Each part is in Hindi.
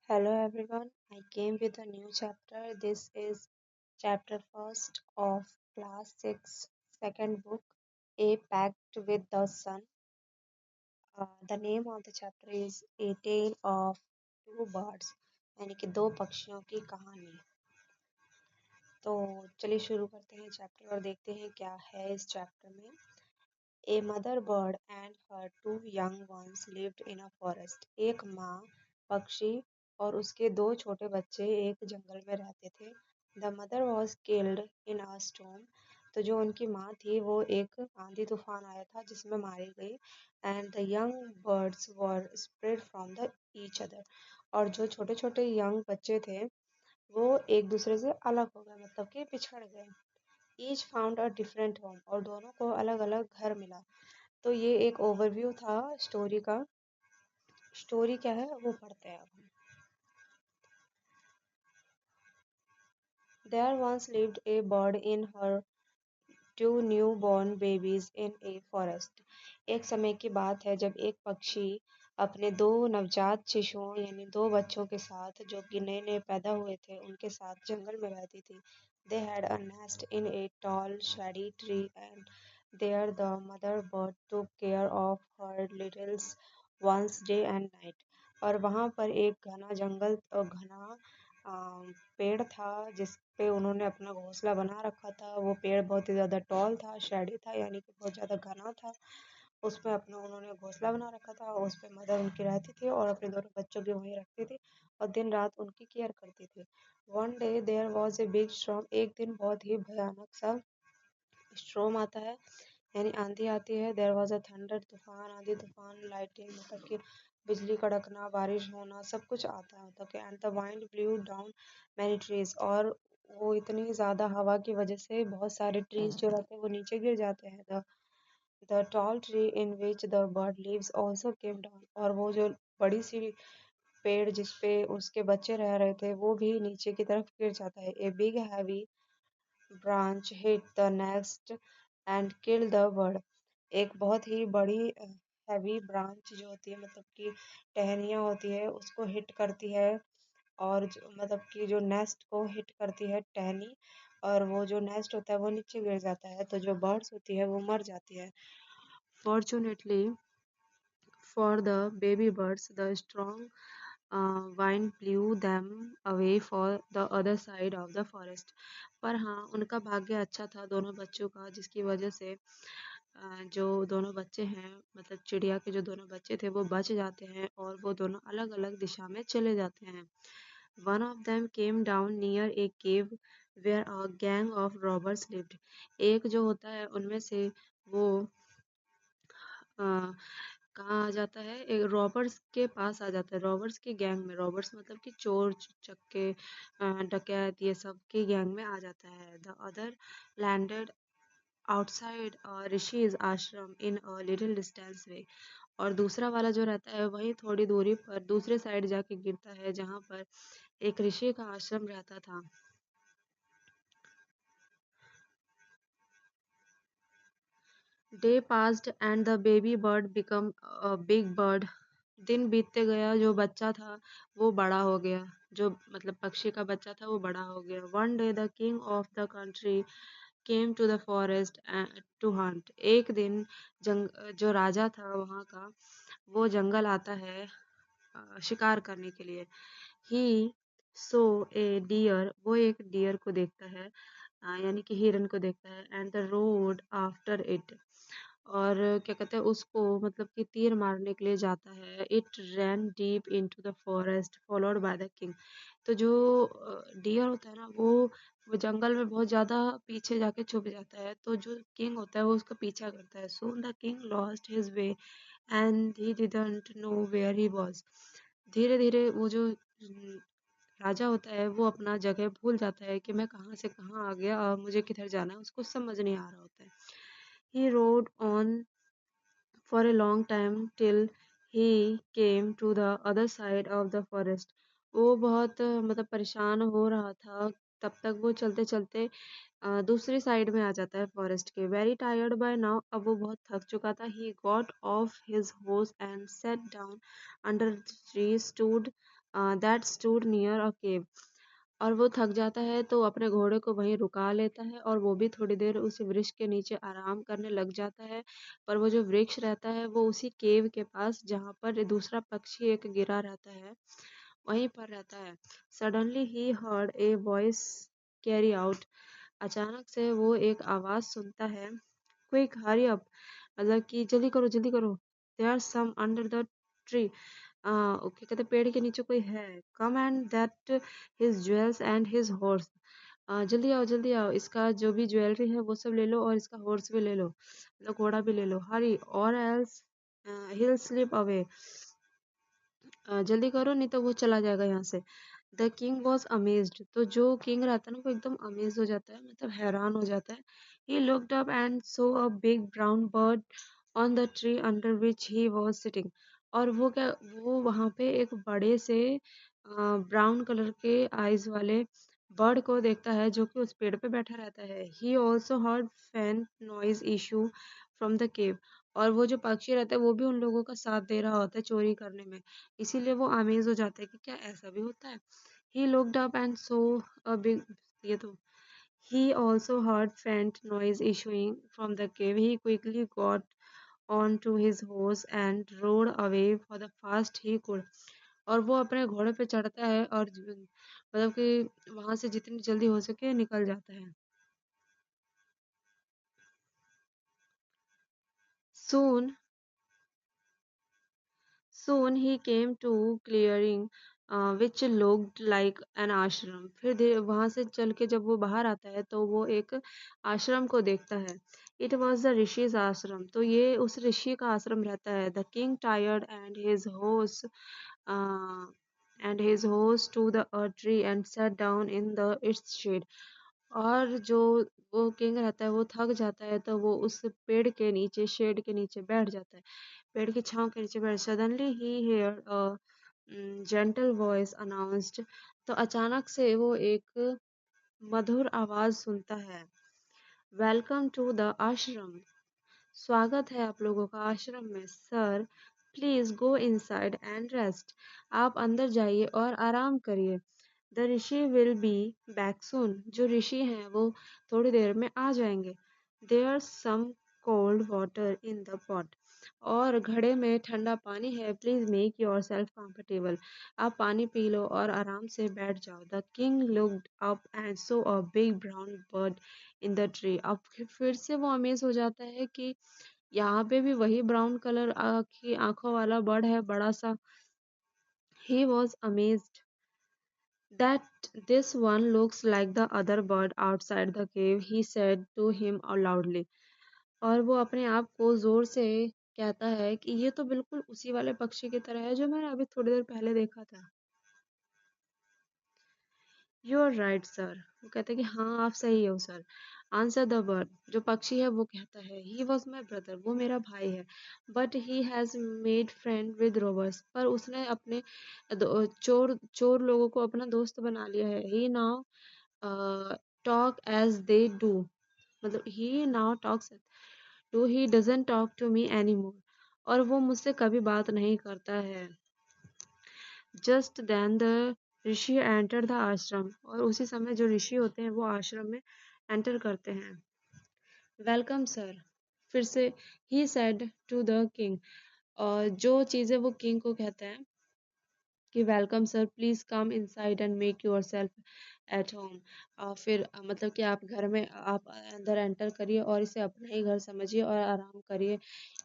Hello everyone, I came with a new chapter. This is chapter first of class 6 second book, A Pact with the Sun. The name of the chapter is A Tale of Two Birds, यानी कि दो पक्षियों की कहानी। तो चलिए शुरू करते हैं चैप्टर और देखते हैं क्या है इस चैप्टर में। A mother bird and her two young ones lived in a forest. एक माँ पक्षी और उसके दो छोटे बच्चे एक जंगल में रहते थे। The mother was killed in a storm. तो जो उनकी माँ थी वो एक आंधी तूफान आया था जिसमें मारी गई। And the young birds were spread from the each other. और जो छोटे छोटे यंग बच्चे थे वो एक दूसरे से अलग हो गए, मतलब कि पिछड़ गए। Each found a different home, और दोनों को अलग अलग घर मिला। तो ये एक ओवरव्यू था स्टोरी का। स्टोरी क्या है वो पढ़ते हैं अब हम। There once lived a bird in her two newborn babies in a forest. एक समय की बात है जब एक पक्षी अपने दो नवजात शिशुओं यानी दो बच्चों के साथ, जो कि नए नए पैदा हुए थे, उनके साथ जंगल में रहती थी। They had a nest in a tall shady tree, and there the mother bird took care of her littles ones day and night. और वहाँ पर एक घना जंगल और घना पेड़ था जिस पे उन्होंने अपना घोंसला बना रखा था। वो पेड़ बहुत ही ज़्यादा टॉल था, शैडी था, यानी कि बहुत ज़्यादा घना था। उसमें अपना उन्होंने घोंसला बना रखा था और उस पे मदर उनकी रहती थी और अपने दोनों बच्चों की वहीं रखती थी और दिन रात उनकी केयर करती थी। One day there was a big storm. एक दिन बहुत ही भयानक सा स्ट्रोम आता है, यानी आंधी आती है। देयर वॉज अ थंडर, तूफान, आंधी तूफान, लाइटिंग, मतलब कि बिजली कड़कना, बारिश होना, सब कुछ आता है, मतलब कि and the wind blue down many trees. और वो इतनी ज़्यादा हवा की वजह से बहुत सारे ट्रीज जो रहते हैं वो नीचे गिर जाते हैं। The tall tree in which the bird lives also came down. और वो जो बड़ी सी पेड़ जिस पे उसके बच्चे रह रहे थे वो भी नीचे की तरफ गिर जाता है। A big heavy branch hit the nest and killed the bird. एक बहुत ही बड़ी हैवी ब्रांच जो होती है, मतलब कि टहनियाँ होती है, उसको हिट करती है और मतलब कि जो नेस्ट को हिट करती है टहनी, और वो जो नेस्ट होता है वो नीचे गिर जाता है। तो जो बर्ड्स होती है वो मर जाती है। Fortunately for the baby birds, the strong wind blew them away for the other side of the forest. पर हाँ, उनका भाग्य अच्छा था दोनों बच्चों का, जिसकी वजह से जो दोनों बच्चे हैं, मतलब चिड़िया के जो दोनों बच्चे थे, वो बच जाते हैं और वो दोनों अलग अलग दिशा में चले जाते हैं। One of them came down near a cave where a gang of robbers lived. एक जो होता है उनमें से वो अ, कहाँ आ जाता है, एक रॉबर्स के पास आ जाता है, रॉबर्स की गैंग में। रॉबर्स मतलब कि चोर चक्के डकैत ये सब की गैंग में आ जाता है। The other landed outside rishis आश्रम इन अ लिटिल डिस्टेंस वे। और दूसरा वाला जो रहता है वही थोड़ी दूरी पर दूसरे साइड जाके गिरता है जहाँ पर एक ऋषि का आश्रम रहता था। Day passed and the baby bird become a big bird. दिन बीतते गया, जो बच्चा था वो बड़ा हो गया, जो मतलब पक्षी का बच्चा था वो बड़ा हो गया। One day the king of the country came to the forest to hunt. एक दिन जो राजा था वहाँ का वो जंगल आता है शिकार करने के लिए। ही सो ए डियर, वो एक डियर को देखता है, यानी कि हिरन को देखता है। And the road after it, और क्या कहते हैं उसको, मतलब कि तीर मारने के लिए जाता है। It ran deep into the forest followed by the king. तो जो डियर होता है ना वो जंगल में बहुत ज्यादा पीछे जाके छुप जाता है, तो जो किंग होता है वो उसका पीछा करता है। Soon the king lost his way and he didn't know where he was. धीरे धीरे वो जो राजा होता है वो अपना जगह भूल जाता है कि मैं कहाँ से कहाँ आ गया और मुझे किधर जाना है, उसको समझ नहीं आ रहा होता है। He rode on for a long time till he came to the other side of the forest. वो बहुत मतलब परेशान हो रहा था, तब तक वो चलते चलते दूसरी साइड में आ जाता है फॉरेस्ट के। वेरी टायर्ड बाय नाउ, अब वो बहुत थक चुका था। He got off his horse and sat down under the tree, stood that stood near a cave. और वो थक जाता है तो अपने घोड़े को वहीं रुका लेता है और वो भी थोड़ी देर उस वृक्ष के नीचे आराम करने लग जाता है। पर वो जो वृक्ष रहता है वो उसी केव के पास जहाँ पर दूसरा पक्षी एक गिरा रहता है वहीं पर रहता है। Suddenly he heard a voice carry out. अचानक से वो एक आवाज सुनता है, क्विक हरी अप, मतलब कि जल्दी करो, there are some under the tree. Okay, कहते पेड़ के नीचे कोई है। Come and that his jewels and his horse. जल्दी आओ, इसका जो भी ज्वेलरी है वो सब ले लो और इसका हॉर्स भी ले लो, मतलब घोड़ा भी ले लो, हरी और एल्स he'll slip away। जल्दी करो नहीं तो वो चला जाएगा यहाँ से। The king was amazed. तो जो किंग रहता है ना वो एकदम अमेज हो जाता है, मतलब हैरान हो जाता है। He looked up and saw a big brown bird on the tree under which he was sitting. और वो वहां पे एक बड़े से ब्राउन कलर के आईज वाले बर्ड को देखता है जो कि उस पेड़ पे बैठा रहता है। He also heard fan noise issue from the cave. और वो जो पक्षी रहता है वो भी उन लोगों का साथ दे रहा होता है चोरी करने में। इसीलिए वो अमेज हो जाता है कि क्या ऐसा भी होता है। ही looked up and saw a big, ये तो, he also heard faint noise issuing from the cave. He quickly got on to his horse and rode away for the fast he could। और वो अपने घोड़े पे चढ़ता है और मतलब कि वहां से जितनी जल्दी हो सके निकल जाता है। Soon Soon he came to clearing which looked like an ashram। फिर धीरे वहां से चल के जब वो बाहर आता है तो वो एक आश्रम को देखता है। इट वॉज द ऋषिज आश्रम। तो ये उस ऋषि का आश्रम रहता है। The king tired and his host to the tree and sat down in the its shade. और जो वो किंग रहता है वो थक जाता है तो वो उस पेड़ के नीचे शेड के नीचे बैठ जाता है। पेड़ की छांव के नीचे बैठ। सडनली ही here a gentle voice announced. तो अचानक से वो एक मधुर आवाज सुनता है, वेलकम टू द आश्रम। स्वागत है आप लोगों का आश्रम में। Sir please go inside and rest. आप अंदर जाइए और आराम करिए। The rishi will be back soon. जो ऋषि हैं वो थोड़ी देर में आ जाएंगे। There some cold water in the pot. और घड़े में ठंडा पानी है, please make yourself comfortable. आप पानी पी लो और आराम से बैठ जाओ। The king looked up and saw a big brown bird in the tree. अब फिर से वो अमेज हो जाता है कि यहाँ पे भी वही ब्राउन कलर की आंखों वाला बर्ड है, बड़ा सा। He was amazed that this one looks like the other bird outside the cave, he said to him loudly। और वो अपने आप को जोर से कहता है कि ये तो बिल्कुल उसी वाले पक्षी की तरह है जो मैंने अभी थोड़ी देर पहले देखा था। You are right sir. वो कहता है कि हाँ आप सही हो सर। Answer the bird. जो पक्षी है वो कहता है, ही वॉज माई ब्रदर। वो मेरा भाई है। But he has made friend with robbers. पर उसने अपने चोर चोर लोगों को अपना दोस्त बना लिया है। He now talk as they do. मतलब he now talks to he doesn't talk to me any more. और वो मुझसे कभी बात नहीं करता है। Just then the rishi enter the ashram. और उसी समय जो ऋषि होते हैं वो आश्रम में एंटर करते हैं। Welcome sir. फिर से ही सेड टू द किंग। और जो चीजें वो किंग को कहते हैं कि welcome sir, please come inside and make yourself at home. फिर मतलब कि आप घर में आप अंदर एंटर करिए और इसे अपना ही घर समझिए और आराम करिए।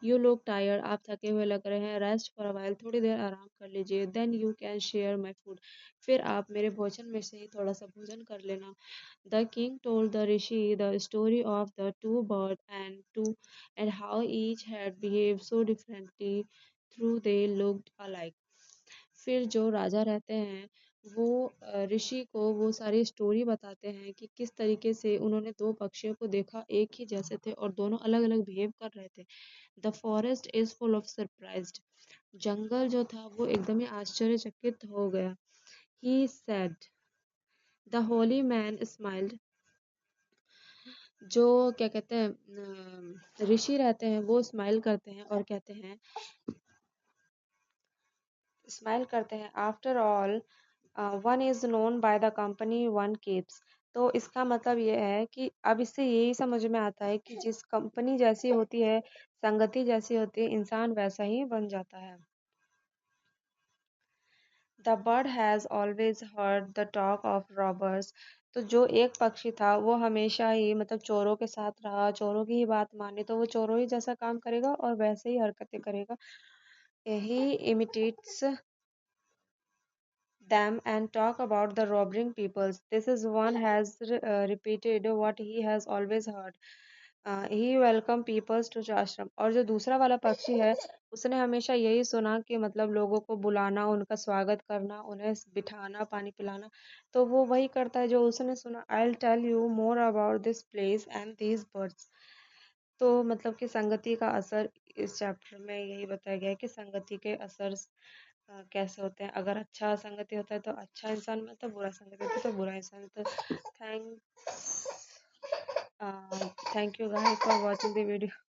यू लोग टायर्ड। आप थके हुए लग रहे हैं। Rest for a while. थोड़ी देर आराम कर लीजिए। Then you can share my food. फिर आप मेरे भोजन में से ही थोड़ा सा भोजन कर लेना। The king told the Rishi the story of the two bird and how each had behaved so differently through they looked alike. फिर जो राजा रहते हैं वो ऋषि को वो सारी स्टोरी बताते हैं कि किस तरीके से उन्होंने दो पक्षियों को देखा, एक ही जैसे थे और दोनों अलग अलग बिहेव कर रहे थे। The forest is full of surprised. जंगल जो था वो एकदम ही आश्चर्यचकित हो गया। He said. The holy man smiled. जो क्या कहते हैं ऋषि रहते हैं वो स्माइल करते हैं और कहते हैं, स्माइल करते हैं। After all one is known by the company one keeps. तो इसका मतलब ये है कि अब इससे यही समझ में आता है कि जिस कंपनी जैसी होती है, संगति जैसी होती है, इंसान वैसा ही बन जाता है। The bird has always heard the talk of robbers. तो जो एक पक्षी था वो हमेशा ही मतलब चोरों के साथ रहा, चोरों की ही बात मानी, तो वो चोरों ही जैसा काम करेगा और वैसे ही हरकतें करेगा। ही imitates them and talk about the robbing peoples. This is one has repeated what he has always heard. He welcome peoples to ashram। और जो दूसरा वाला पक्षी है उसने हमेशा यही सुना कि मतलब लोगों को बुलाना, उनका स्वागत करना, उन्हें बिठाना, पानी पिलाना, तो वो वही करता है जो उसने सुना। I'll tell you more about this place and these birds। तो मतलब कि संगति का असर इस चैप्टर में यही बताया गया है कि संगति के असर कैसे होते हैं। अगर अच्छा संगति होता है तो अच्छा इंसान मिलता है, बुरा संगति होता है तो बुरा इंसान मिलता है। Thank thank you guys for watching the video.